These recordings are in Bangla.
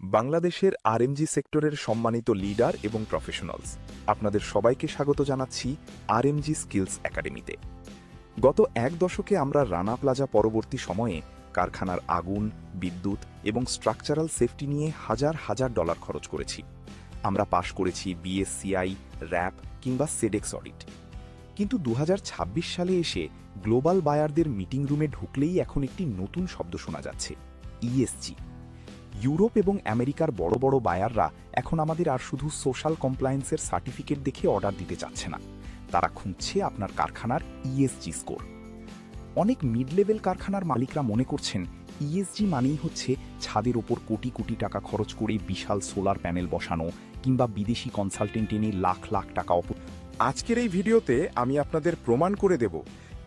বাংলাদেশের আরএমজি সেক্টরের সম্মানিত লিডার এবং প্রফেশনালস, আপনাদের সবাইকে স্বাগত জানাচ্ছি আরএমজি স্কিলস একাডেমিতে। গত এক দশকে আমরা রানা প্লাজা পরবর্তী সময়ে কারখানার আগুন, বিদ্যুৎ এবং স্ট্রাকচারাল সেফটি নিয়ে হাজার হাজার ডলার খরচ করেছি। আমরা পাশ করেছি বিএসসিআই, র্যাপ কিংবা সেডেক্স অডিট। কিন্তু 2026 সালে এসে গ্লোবাল বায়ারদের মিটিং রুমে ঢুকলেই এখন একটি নতুন শব্দ শোনা যাচ্ছে, ইএসজি। ইউরোপ এবং আমেরিকার বড় বড় বায়াররা এখন আমাদের আর শুধু সোশ্যাল কমপ্লায়েন্সের সার্টিফিকেট দেখে অর্ডার দিতে চাচ্ছে না, তারা খুঁজছে আপনার কারখানার ইএসজি স্কোর। অনেক মিড লেভেল কারখানার মালিকরা মনে করছেন ইএসজি মানেই হচ্ছে ছাদের ওপর কোটি কোটি টাকা খরচ করে বিশাল সোলার প্যানেল বসানো কিংবা বিদেশি কনসালটেন্ট এনে লাখ লাখ টাকা আজকের এই ভিডিওতে আমি আপনাদের প্রমাণ করে দেব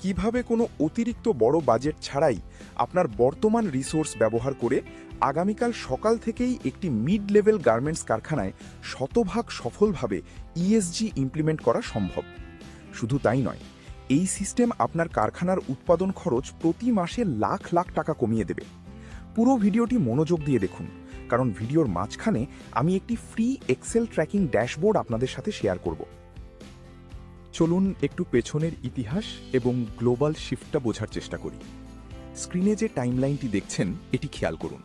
কিভাবে কোনো অতিরিক্ত বড় বাজেট ছাড়াই আপনার বর্তমান রিসোর্স ব্যবহার করে আগামীকাল সকাল থেকেই একটি মিড লেভেল গার্মেন্টস কারখানায় শতভাগ সফলভাবে ইএসজি ইমপ্লিমেন্ট করা সম্ভব। শুধু তাই নয়, এই সিস্টেম আপনার কারখানার উৎপাদন খরচ প্রতি মাসে লাখ লাখ টাকা কমিয়ে দেবে। পুরো ভিডিওটি মনোযোগ দিয়ে দেখুন, কারণ ভিডিওর মাঝখানে আমি একটি ফ্রি এক্সেল ট্র্যাকিং ড্যাশবোর্ড আপনাদের সাথে শেয়ার করব। চলুন একটু পেছনের ইতিহাস এবং গ্লোবাল শিফটটা বোঝার চেষ্টা করি। স্ক্রিনে যে টাইমলাইনটি দেখছেন এটি খেয়াল করুন।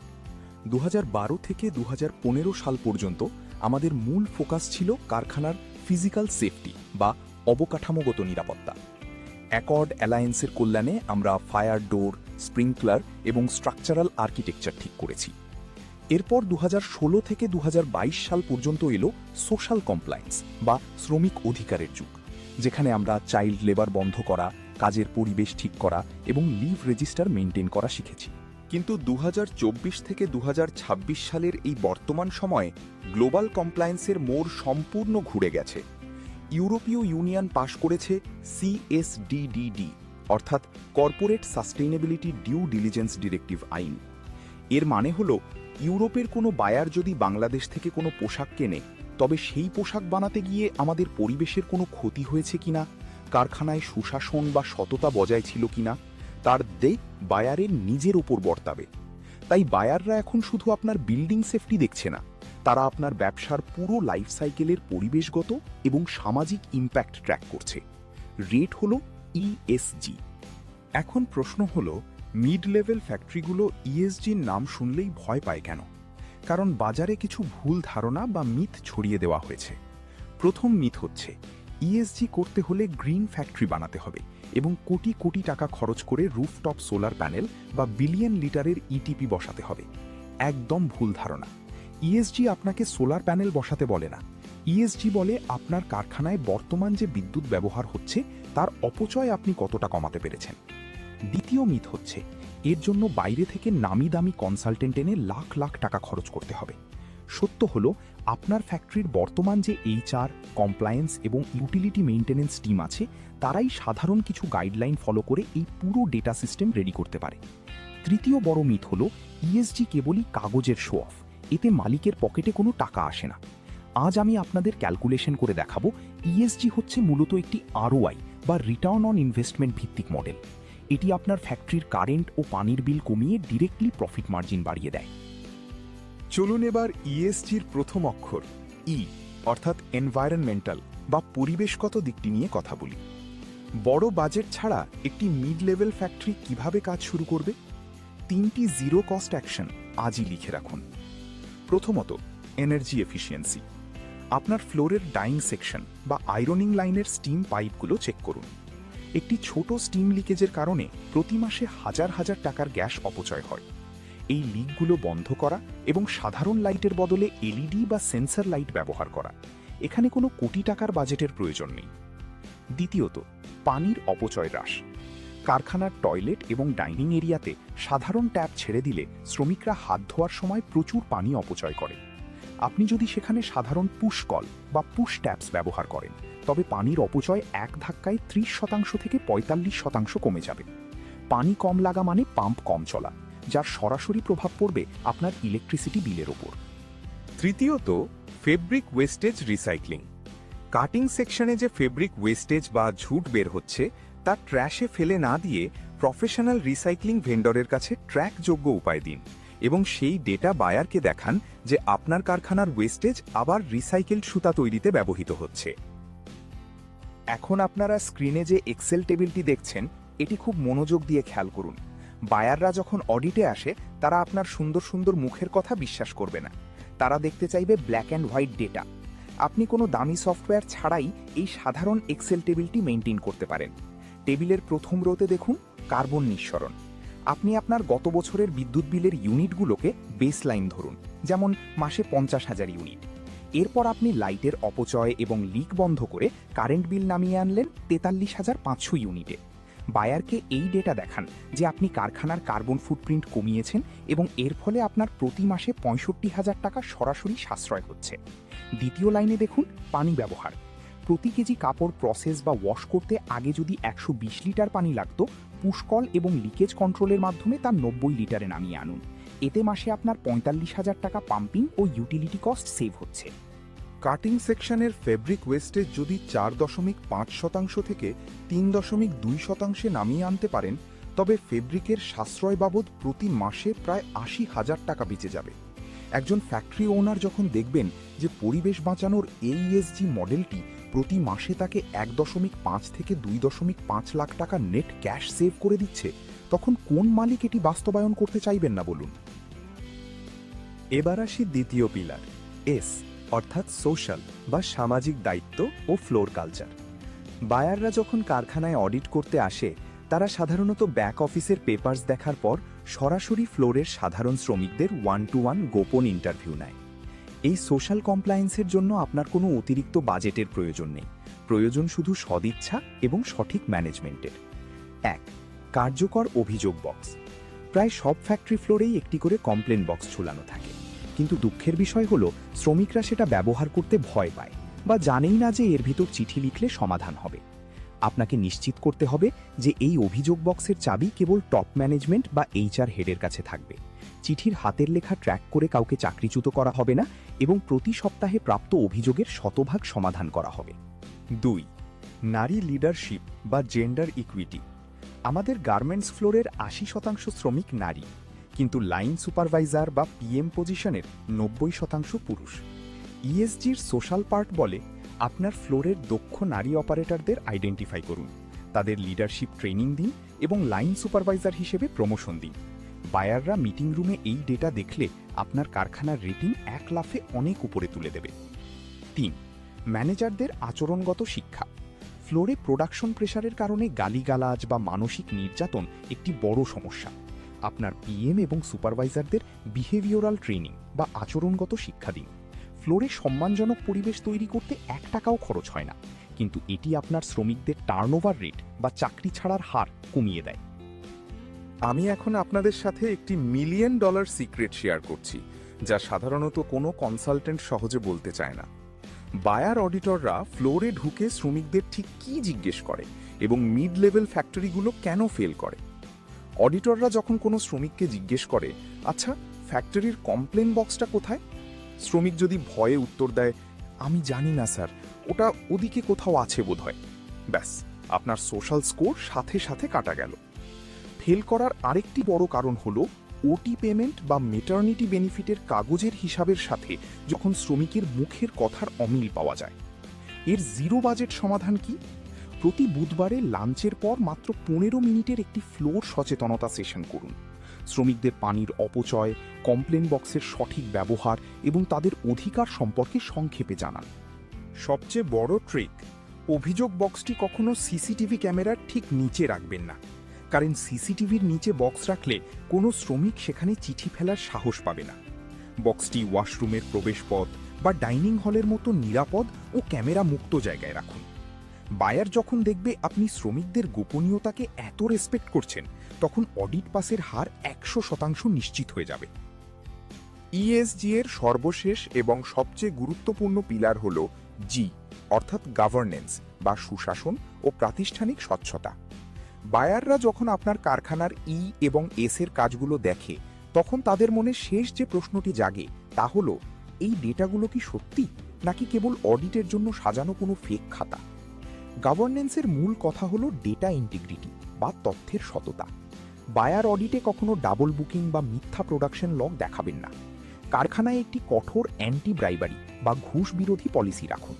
2012 থেকে 2015 সাল পর্যন্ত আমাদের মূল ফোকাস ছিল কারখানার ফিজিক্যাল সেফটি বা অবকাঠামোগত নিরাপত্তা। অ্যাকর্ড অ্যালায়েন্সের কল্যাণে আমরা ফায়ার ডোর, স্প্রিংকলার এবং স্ট্রাকচারাল আর্কিটেকচার ঠিক করেছি। এরপর 2016 থেকে 2022 সাল পর্যন্ত এলো সোশ্যাল কমপ্লায়েন্স বা শ্রমিক অধিকারের যুগ, যেখানে আমরা চাইল্ড লেবার বন্ধ করা, কাজের পরিবেশ ঠিক করা এবং লিভ রেজিস্টার মেনটেন করা শিখেছি। কিন্তু 2024 থেকে 2026 সালের এই বর্তমান সময়ে গ্লোবাল কমপ্লায়েন্সের মোড় সম্পূর্ণ ঘুরে গেছে। ইউরোপীয় ইউনিয়ন পাশ করেছে সিএসডিডিডি, অর্থাৎ corporate sustainability due diligence directive আইন। এর মানে হল, ইউরোপের কোনো বায়ার যদি বাংলাদেশ থেকে কোনো পোশাক কেনে, তবে সেই পোশাক বানাতে গিয়ে আমাদের পরিবেশের কোনো ক্ষতি হয়েছে কিনা, কারখানায় সুশাসন বা সততা বজায় ছিল কিনা, তার দিক বায়ারের নিজের ওপর বর্তাবে। তাই বায়াররা এখন শুধু আপনার বিল্ডিং সেফটি দেখছে না, তারা আপনার ব্যবসার পুরো লাইফ সাইকেলের পরিবেশগত এবং সামাজিক ইম্প্যাক্ট ট্র্যাক করছে। রেট হল ইএসজি। এখন প্রশ্ন হল, মিড লেভেল ফ্যাক্টরিগুলো ইএসজির নাম শুনলেই ভয় পায় কেন? কারণ বাজারে কিছু ভুল ধারণা বা মিথ ছড়িয়ে দেওয়া হয়েছে। প্রথম মিথ হচ্ছে, ইএসজি করতে হলে গ্রিন ফ্যাক্টরি বানাতে হবে এবং কোটি কোটি টাকা খরচ করে রুফটপ সোলার প্যানেল বা বিলিয়ন লিটারের ইটিপি বসাতে হবে। একদম ভুল ধারণা। ইএসজি আপনাকে সোলার প্যানেল বসাতে বলে না। ইএসজি বলে আপনার কারখানায় বর্তমান যে বিদ্যুৎ ব্যবহার হচ্ছে তার অপচয় আপনি কতটা কমাতে পেরেছেন। দ্বিতীয় মিথ হচ্ছে, এর জন্য বাইরে থেকে নামি দামি কনসালটেন্ট এনে লাখ লাখ টাকা খরচ করতে হবে। সত্য হল, আপনার ফ্যাক্টরির বর্তমান যে এইচআর, কমপ্লায়েন্স এবং ইউটিলিটি মেইনটেনেন্স টিম আছে, তারাই সাধারণ কিছু গাইডলাইন ফলো করে এই পুরো ডেটা সিস্টেম রেডি করতে পারে। তৃতীয় বড় মিথ হল, ইএসজি কেবলই কাগজের শো অফ, এতে মালিকের পকেটে কোনো টাকা আসে না। আজ আমি আপনাদের ক্যালকুলেশন করে দেখাবো, ইএসজি হচ্ছে মূলত একটি আরওআই বা রিটার্ন অন ইনভেস্টমেন্ট ভিত্তিক মডেল। এটি আপনার ফ্যাক্টরির কারেন্ট ও পানির বিল কমিয়ে ডিরেক্টলি প্রফিট মার্জিন বাড়িয়ে দেয়। চলুন এবার ইএসজির প্রথম অক্ষর ই অর্থাৎ এনভায়রনমেন্টাল বা পরিবেশগত দিকটি নিয়ে কথা বলি। বড় বাজেট ছাড়া একটি মিড লেভেল ফ্যাক্টরি কিভাবে কাজ শুরু করবে? 3টি জিরো কস্ট অ্যাকশন আজই লিখে রাখুন। প্রথমত, এনার্জি এফিসিয়েন্সি। আপনার ফ্লোরের ডাইং সেকশন বা আয়রনিং লাইনের স্টিম পাইপগুলো চেক করুন। একটি ছোট স্টিম লিকেজের কারণে প্রতি মাসে হাজার হাজার টাকার গ্যাস অপচয় হয়। এই লিকগুলো বন্ধ করা এবং সাধারণ লাইটের বদলে এলইডি বা সেন্সর লাইট ব্যবহার করা, এখানে কোনো কোটি টাকার বাজেটের প্রয়োজন নেই। দ্বিতীয়ত, পানির অপচয় হ্রাস। কারখানার টয়লেট এবং ডাইনিং এরিয়াতে সাধারণ ট্যাপ ছেড়ে দিলে শ্রমিকরা হাত ধোয়ার সময় প্রচুর পানি অপচয় করে। আপনি যদি সেখানে সাধারণ পুশ কল বা পুশ ট্যাপস ব্যবহার করেন, তবে পানির অপচয় এক ধাক্কায় 30% থেকে 45% কমে যাবে। পানি কম লাগা মানে পাম্প কম চলা, যার সরাসরি প্রভাব পড়বে আপনার ইলেকট্রিসিটি বিলের ওপর। তৃতীয়ত, ফেব্রিক ওয়েস্টেজ রিসাইক্লিং। কাটিং সেকশনে যে ফেব্রিক ওয়েস্টেজ বা ঝুট বের হচ্ছে, তা ট্র্যাশে ফেলে না দিয়ে প্রফেশনাল রিসাইক্লিং ভেন্ডরের কাছে ট্র্যাকযোগ্য উপায় দিন। এবং সেই ডেটা বায়ারকে দেখান যে আপনার কারখানার ওয়েস্টেজ আবার রিসাইকেলড সুতা তৈরিতে ব্যবহৃত হচ্ছে। এখন আপনারা স্ক্রিনে যে এক্সেল টেবিলটি দেখছেন, এটি খুব মনোযোগ দিয়ে খেয়াল করুন। বায়াররা যখন অডিটে আসে, তারা আপনার সুন্দর সুন্দর মুখের কথা বিশ্বাস করবে না। তারা দেখতে চাইবে ব্ল্যাক অ্যান্ড হোয়াইট ডেটা। আপনি কোনো দামি সফটওয়্যার ছাড়াই এই সাধারণ এক্সেল টেবিলটি মেইনটেইন করতে পারেন। টেবিলের প্রথম রোতে দেখুন কার্বন নিঃসরণ। আপনি আপনার গত বছরের বিদ্যুৎ বিলের ইউনিটগুলোকে বেসলাইন ধরুন, যেমন মাসে 50,000 ইউনিট। এরপর আপনি লাইটের অপচয় এবং লিক বন্ধ করে কারেন্ট বিল নামিয়ে আনলেন 43,500 ইউনিটে। বায়ারকে এই ডেটা দেখান যে আপনি কারখানার কার্বন ফুটপ্রিন্ট কমিয়েছেন এবং এর ফলে আপনার প্রতি মাসে 65,000 টাকা সরাসরি সাশ্রয় হচ্ছে। দ্বিতীয় লাইনে দেখুন পানি ব্যবহার। প্রতি কেজি কাপড় প্রসেস বা ওয়াশ করতে আগে যদি 120 লিটার পানি লাগত, পুষ্কল এবং লিকেজ কন্ট্রোলের মাধ্যমে তা 90 লিটারে নামিয়ে আনুন। এতে মাসে আপনার 45,000 টাকা পাম্পিং ও ইউটিলিটি কস্ট সেভ হচ্ছে। কাটিং সেকশনের ফেব্রিক ওয়েস্টেজ যদি 4.5% থেকে 3.2% নামিয়ে আনতে পারেন, তবে ফেব্রিকের সাশ্রয় বাবদ প্রতি মাসে প্রায় 80,000 টাকা বেঁচে যাবে। একজন ফ্যাক্টরি ওনার যখন দেখবেন যে পরিবেশ বাঁচানোর ESG মডেলটি প্রতি মাসে তাকে 1.5 থেকে 2.5 লাখ টাকা নেট ক্যাশ সেভ করে দিচ্ছে, তখন কোন মালিক এটি বাস্তবায়ন করতে চাইবেন না বলুন? এবার আসি দ্বিতীয় পিলার, এস, অর্থাৎ সোশ্যাল বা সামাজিক দায়িত্ব ও ফ্লোর কালচার। বায়াররা যখন কারখানায় অডিট করতে আসে, তারা সাধারণত ব্যাক অফিসের পেপারস দেখার পর সরাসরি ফ্লোরের সাধারণ শ্রমিকদের 1-to-1 গোপন ইন্টারভিউ নেয়। এই সোশ্যাল কমপ্লায়েন্সের জন্য আপনার কোনো অতিরিক্ত বাজেটের প্রয়োজন নেই, প্রয়োজন শুধু সদিচ্ছা এবং সঠিক ম্যানেজমেন্টের। 1. কার্যকর অভিযোগ বক্স। প্রায় সব ফ্যাক্টরি ফ্লোরেই একটি করে কমপ্লেন বক্স ঝুলানো থাকে, কিন্তু দুঃখের বিষয় হলো শ্রমিকরা সেটা ব্যবহার করতে ভয় পায় বা জানেই না যে এর ভিতর চিঠি লিখলে সমাধান হবে। আপনাকে নিশ্চিত করতে হবে যে এই অভিযোগ বক্সের চাবি কেবল টপ ম্যানেজমেন্ট বা HR হেডের কাছে থাকবে। চিঠির হাতের লেখা ট্র্যাক করে কাউকে চাকরিচ্যুত করা হবে না এবং প্রতি সপ্তাহে প্রাপ্ত অভিযোগের 100% সমাধান করা হবে। 2. নারী লিডারশিপ বা জেন্ডার ইকুইটি। আমাদের গার্মেন্টস ফ্লোরের 80% শ্রমিক নারী, কিন্তু লাইন সুপারভাইজার বা PM পজিশনের 90% পুরুষ। ESGর সোশ্যাল পার্ট বলে আপনার ফ্লোরের দক্ষ নারী অপারেটরদের আইডেন্টিফাই করুন, তাদের লিডারশিপ ট্রেনিং দিন এবং লাইন সুপারভাইজার হিসেবে প্রমোশন দিন। বায়াররা মিটিং রুমে এই ডেটা দেখলে আপনার কারখানার রেটিং 1 লাফে অনেক উপরে তুলে দেবে। 3. ম্যানেজারদের আচরণগত শিক্ষা। ফ্লোরে প্রোডাকশন প্রেসারের কারণে গালিগালাজ বা মানসিক নির্যাতন একটি বড় সমস্যা। আপনার PM এবং সুপারভাইজারদের বিহেভিওরাল ট্রেনিং বা আচরণগত শিক্ষা দিন। ফ্লোরে সম্মানজনক পরিবেশ তৈরি করতে 1 টাকাও খরচ হয় না, কিন্তু এটি আপনার শ্রমিকদের টার্নওভার রেট বা চাকরি ছাড়ার হার কমিয়ে দেয়। আমি এখন আপনাদের সাথে একটি $1 মিলিয়ন সিক্রেট শেয়ার করছি, যা সাধারণত কোনো কনসালটেন্ট সহজে বলতে চায় না। বায়ার অডিটররা ফ্লোরে ঢুকে শ্রমিকদের ঠিক কী জিজ্ঞেস করে এবং মিড লেভেল ফ্যাক্টরিগুলো কেন ফেল করে। অডিটররা যখন কোনো শ্রমিককে জিজ্ঞেস করে, আচ্ছা ফ্যাক্টরির কমপ্লেন বক্সটা কোথায়, শ্রমিক যদি ভয়ে উত্তর দেয়, আমি জানি না স্যার, ওটা ওদিকে কোথাও আছে বোধহয়, ব্যাস আপনার সোশ্যাল স্কোর সাথে সাথে কাটা গেল। ফেল করার আরেকটি বড় কারণ হলো ওটি পেমেন্ট বা মেটার্নিটি বেনিফিটের কাগজের হিসাবের সাথে যখন শ্রমিকের মুখের কথার অমিল পাওয়া যায়। এর জিরো বাজেট সমাধান কি? প্রতি বুধবারে লাঞ্চের পর মাত্র 15 মিনিটের একটি ফ্লোর সচেতনতা সেশন করুন। শ্রমিকদের পানির অপচয়, কমপ্লেন বক্সের সঠিক ব্যবহার এবং তাদের অধিকার সম্পর্কে সংক্ষেপে জানান। সবচেয়ে বড় ট্রিক, অভিযোগ বক্সটি কখনো CCTV ক্যামেরার ঠিক নিচে রাখবেন না, কারণ CCTVর নিচে বক্স রাখলে কোনো শ্রমিক সেখানে চিঠি ফেলার সাহস পাবে না। বক্সটি ওয়াশরুমের প্রবেশপথ বা ডাইনিং হলের মতো নিরাপদ ও ক্যামেরা মুক্ত জায়গায় রাখুন। বায়ার যখন দেখবে আপনি শ্রমিকদের গোপনীয়তাকে এত রেসপেক্ট করছেন, তখন অডিট পাসের হার 100% নিশ্চিত হয়ে যাবে। ESG এর সর্বশেষ এবং সবচেয়ে গুরুত্বপূর্ণ পিলার হল G, অর্থাৎ গভর্নেন্স বা সুশাসন ও প্রাতিষ্ঠানিক স্বচ্ছতা। বায়াররা যখন আপনার কারখানার এবং S এর কাজগুলো দেখে, তখন তাদের মনে শেষ যে প্রশ্নটি জাগে তা হল, এই ডেটাগুলো কি সত্যি নাকি কেবল অডিটের জন্য সাজানো কোনো ফেক খাতা? গভর্নেন্সের মূল কথা হলো ডেটা ইন্টিগ্রিটি বা তথ্যের সততা। বায়ার অডিটে কখনো ডাবল বুকিং বা মিথ্যা প্রোডাকশন লগ দেখাবেন না। কারখানায় একটি কঠোর অ্যান্টি ব্রাইবারি বা ঘুষ বিরোধী পলিসি রাখুন।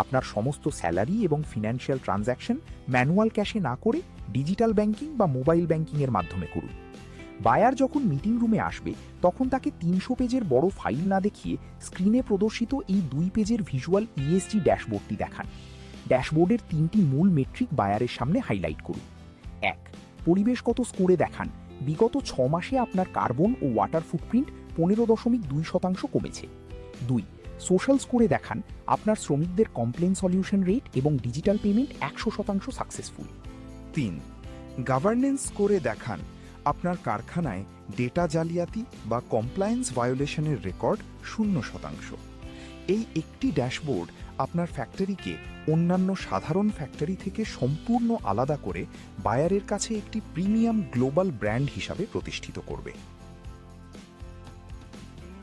আপনার সমস্ত স্যালারি এবং ফিনান্সিয়াল ট্রানজ্যাকশন ম্যানুয়াল ক্যাশে না করে ডিজিটাল ব্যাংকিং বা মোবাইল ব্যাংকিংয়ের মাধ্যমে করুন। বায়ার যখন মিটিং রুমে আসবে তখন তাকে 300 পেজের বড় ফাইল না দেখিয়ে স্ক্রিনে প্রদর্শিত এই 2 পেজের ভিজুয়াল ইএসজি ড্যাশবোর্ডটি দেখান। ড্যাশবোর্ডের 3টি মূল মেট্রিক বায়ারের সামনে হাইলাইট করুন। 1. পরিবেশগত স্কোরে দেখান বিগত 6 মাসে আপনার কার্বন ও ওয়াটার ফুটপ্রিন্ট 15.2% কমেছে। 2. সোশ্যাল স্কোরে দেখান আপনার শ্রমিকদের কমপ্লেন সলিউশন রেট এবং ডিজিটাল পেমেন্ট 100% সাকসেসফুল। 3. গভর্নেন্স করে দেখান আপনার কারখানায় ডেটা জালিয়াতি বা কমপ্লায়েন্স ভায়োলেশনের রেকর্ড 0%। এই একটি ড্যাশবোর্ড আপনার ফ্যাক্টরিকে অন্যান্য সাধারণ ফ্যাক্টরি থেকে সম্পূর্ণ আলাদা করে বায়ারের কাছে একটি প্রিমিয়াম গ্লোবাল ব্র্যান্ড হিসাবে প্রতিষ্ঠিত করবে।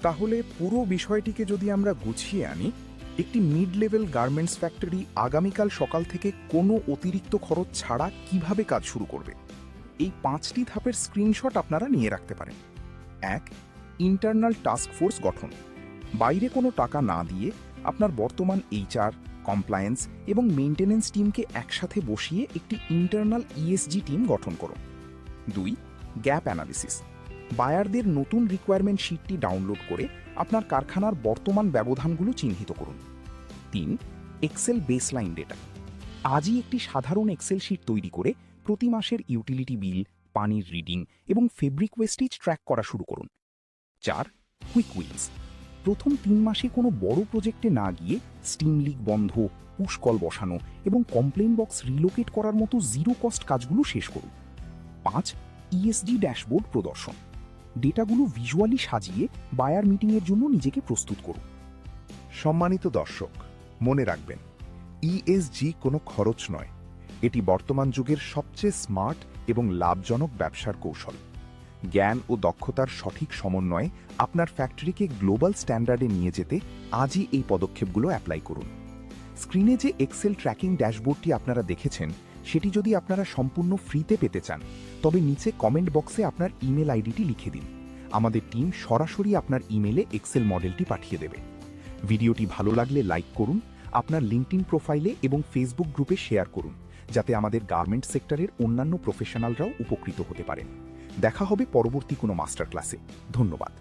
তাহলে পুরো বিষয়টিকে যদি আমরা গুছিয়ে আনি, একটি মিড লেভেল গার্মেন্টস ফ্যাক্টরি আগামীকাল সকাল থেকে কোনো অতিরিক্ত খরচ ছাড়া কিভাবে কাজ শুরু করবে, এই 5টি ধাপের স্ক্রিনশট আপনারা নিয়ে রাখতে পারেন। 1. ইন্টারনাল টাস্ক ফোর্স গঠন। বাইরে কোনো টাকা না দিয়ে আপনার বর্তমান এইচআর, কমপ্লায়েন্স এবং মেইনটেনেন্স টিমকে একসাথে বসিয়ে একটি ইন্টারনাল ইএসজি টিম গঠন করুন। 2. Gap analysis. বায়ারদের নতুন রিকোয়ারমেন্ট শিটটি ডাউনলোড করে আপনার কারখানার বর্তমান ব্যবধানগুলো চিহ্নিত করুন। 3. Excel baseline data. আজই একটি সাধারণ এক্সেল শিট তৈরি করে প্রতি মাসের ইউটিলিটি বিল, পানির রিডিং এবং ফেব্রিক ওয়েস্টেজ ট্র্যাক করা শুরু করুন। 4. Quick wins. প্রথম 3 মাসে কোনো বড় প্রজেক্টে না গিয়ে স্টিম লিক বন্ধ, পুশকল বসানো এবং কমপ্লেন বক্স রিলোকেট করার মতো জিরো কস্ট কাজগুলো শেষ করুন। 5. ইএসজি ড্যাশবোর্ড প্রদর্শন। ডেটাগুলো ভিজুয়ালি সাজিয়ে বায়ার মিটিংয়ের জন্য নিজেকে প্রস্তুত করুন। সম্মানিত দর্শক, মনে রাখবেন, ইএসজি কোনো খরচ নয়, এটি বর্তমান যুগের সবচেয়ে স্মার্ট এবং লাভজনক ব্যবসার কৌশল। জ্ঞান ও দক্ষতার সঠিক সমন্বয়ে আপনার ফ্যাক্টরিকে গ্লোবাল স্ট্যান্ডার্ডে নিয়ে যেতে আজই এই পদক্ষেপগুলো অ্যাপ্লাই করুন। স্ক্রিনে যে এক্সেল ট্র্যাকিং ড্যাশবোর্ডটি আপনারা দেখেছেন, সেটি যদি আপনারা সম্পূর্ণ ফ্রিতে পেতে চান তবে নিচে কমেন্ট বক্সে আপনার ইমেল আইডিটি লিখে দিন। আমাদের টিম সরাসরি আপনার ইমেলে এক্সেল মডেলটি পাঠিয়ে দেবে। ভিডিওটি ভালো লাগলে লাইক করুন, আপনার লিঙ্কডইন প্রোফাইলে এবং ফেসবুক গ্রুপে শেয়ার করুন, যাতে আমাদের গার্মেন্ট সেক্টরের অন্যান্য প্রফেশনালরাও উপকৃত হতে পারেন। দেখা হবে পরবর্তী কোনো মাস্টার ক্লাসে। ধন্যবাদ।